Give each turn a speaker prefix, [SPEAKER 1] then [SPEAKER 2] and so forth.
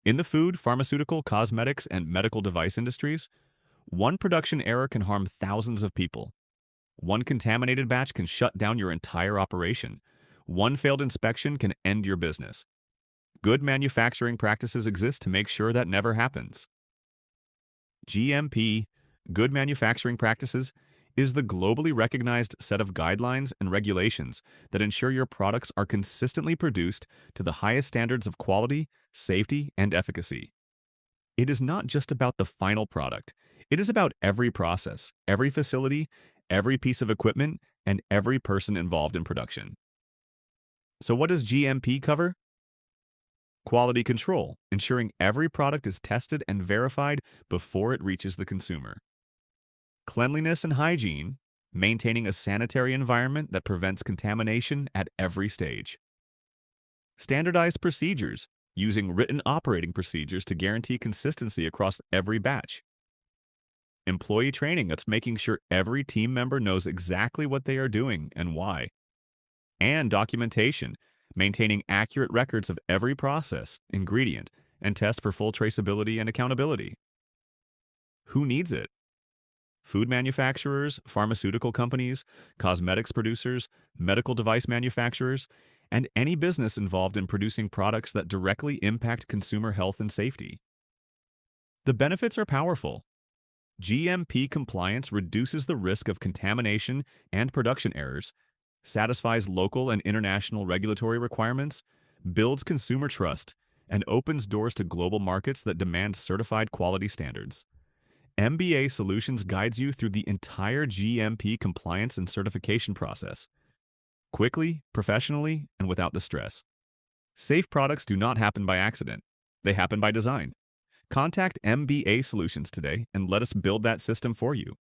[SPEAKER 1] In the food, pharmaceutical, cosmetics, and medical device industries, one production error can harm thousands of people. One contaminated batch can shut down your entire operation. One failed inspection can end your business. Good manufacturing practices exist to make sure that never happens. GMP, Good Manufacturing Practices, is the globally recognized set of guidelines and regulations that ensure your products are consistently produced to the highest standards of quality, safety, and efficacy. It is not just about the final product. It is about every process, every facility, every piece of equipment, and every person involved in production. So what does GMP cover? Quality control, ensuring every product is tested and verified before it reaches the consumer. Cleanliness and hygiene, maintaining a sanitary environment that prevents contamination at every stage. Standardized procedures, using written operating procedures to guarantee consistency across every batch. Employee training that's making sure every team member knows exactly what they are doing and why. And documentation, maintaining accurate records of every process, ingredient, and test for full traceability and accountability. Who needs it? Food manufacturers, pharmaceutical companies, cosmetics producers, medical device manufacturers, and any business involved in producing products that directly impact consumer health and safety. The benefits are powerful. GMP compliance reduces the risk of contamination and production errors, satisfies local and international regulatory requirements, builds consumer trust, and opens doors to global markets that demand certified quality standards. MBA Solutions guides you through the entire GMP compliance and certification process, quickly, professionally, and without the stress. Safe products do not happen by accident. They happen by design. Contact MBA Solutions today and let us build that system for you.